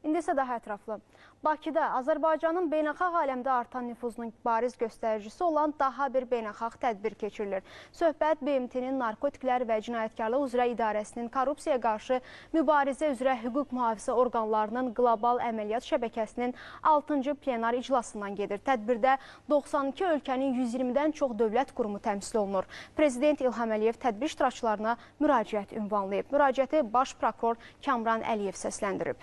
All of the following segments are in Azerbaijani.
İndi isə daha ətraflı. Bakıda Azərbaycanın beynəlxalq aləmdə artan nüfuzunun bariz göstəricisi olan daha bir beynəlxalq tədbir keçirilir. Söhbət BMT-nin Narkotiklər və Cinayətkarlıq üzrə İdarəsinin korrupsiyaya qarşı mübarizə üzrə hüquq mühafizə orqanlarının qlobal əməliyyat şəbəkəsinin 6-cı plenar iclasından gedir. Tədbirdə 92 ölkənin 120-dən çox dövlət qurumu təmsil olunur. Prezident İlham Əliyev tədbir iştirakçılarına müraciət ünvanlayıb. Müraciəti Baş prokuror Kamran Əliyev səsləndirib.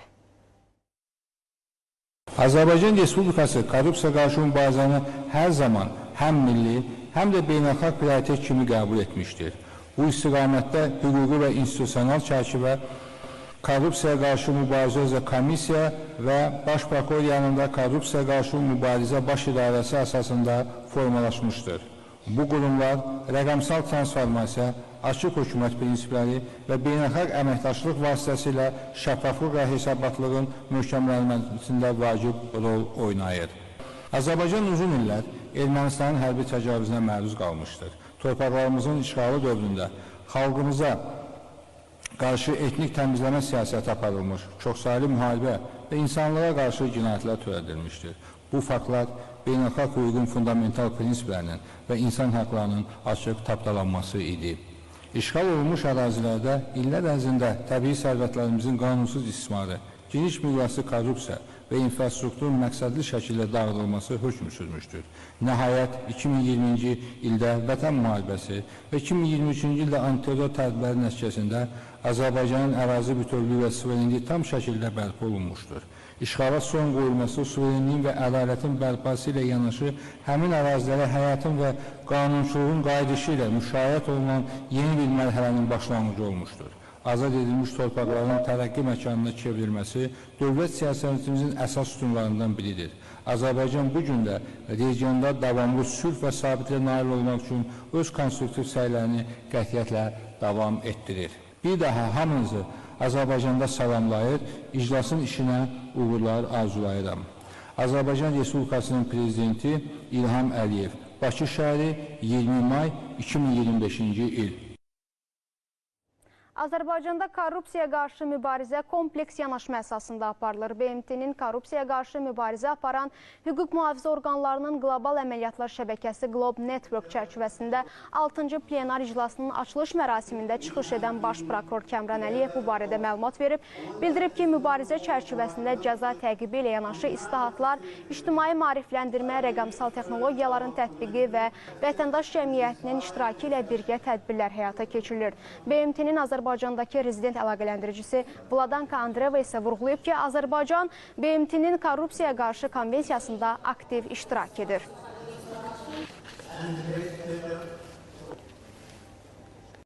Azərbaycan Respublikası korrupsiya qarşı mübarizəni hər zaman həm milli, həm də beynəlxalq prioritet kimi qəbul etmişdir. Bu istiqamətdə hüquqi və institusional çərçivə korrupsiya qarşı mübarizə üzrə komissiya və Baş prokuror yanında korrupsiya qarşı mübarizə baş idarəsi əsasında formalaşmışdır. Bu qurumlar rəqəmsal transformasiya, açıq hökumət prinsipləri və beynəlxalq əməkdaşlıq vasitəsilə şəffaflıq və hesabatlığın möhkəmlənməsində vacib rol oynayır. Azərbaycan uzun illər Ermənistanın hərbi təcavüzünə məruz qalmışdır. Torpaqlarımızın işğalı dövründə xalqımıza qarşı etnik təmizləmə siyasəti aparılmış, çoxsaylı müharibə və insanlığa qarşı cinayətlər törədilmişdir. Bu faktlar beynəlxalq hüququn fundamental prinsiplərinin və insan haqlarının açıq tapdalanması idi. İşğal olunmuş ərazilərdə illər ərzində təbii sərvətlərimizin qanunsuz istismarı, geniş miqyaslı korrupsiya və infrastrukturun məqsədli şəkildə dağıdılması hökm sürmüşdür. Nəhayət 2020-ci ildə Vətən müharibəsi və 2023-cü ildə antiterror tədbirləri nəticəsində Azərbaycanın ərazi bütövlüyü və suverenliyi tam şəkildə bərpa olunmuşdur. İşğala son qoyulması, suverenliyin və ədalətin bərpası ilə yanaşı, həmin ərazilərə həyatın və qanunçuluğun qayıdışı ilə müşayiət olunan yeni bir mərhələnin başlanğıcı olmuşdur. Azad edilmiş torpaqların tərəqqi məkanına çevrilməsi dövlət siyasətimizin əsas sütunlarından biridir. Azərbaycan bu gün də regionda davamlı sülh və sabitliyə nail olmaq üçün öz konstruktiv səylərini qətiyyətlə davam etdirir. Bir daha hamınızı Azərbaycanda salamlayır, iclasın işinə uğurlar arzulayıram. Azərbaycan Respublikasının Prezidenti İlham Əliyev, Bakı şəhəri 20 may 2025-ci il. Azərbaycanda korrupsiyaya qarşı mübarizə kompleks yanaşma əsasında aparılır. BMT-nin korrupsiyaya qarşı mübarizə aparan hüquq mühafizə orqanlarının qlobal əməliyyatlar şəbəkəsi Globe Network çərçivəsində 6-cı plenar iclasının açılış mərasimində çıxış edən Baş prokuror Kamran Əliyev bu barədə məlumat verib. Bildirib ki, mübarizə çərçivəsində cəza təqibi ilə yanaşı islahatlar, ictimai maarifləndirmə, rəqəmsal texnologiyaların tətbiqi və vətəndaş cəmiyyətinin iştirakı ilə birgə tədbirlər həyata keçirilir. BMT-nin Azərbaycandakı rezident əlaqələndiricisi Vladanka Andreeva isə vurğulayıb ki, Azərbaycan BMT-nin korrupsiyaya qarşı konvensiyasında aktiv iştirak edir.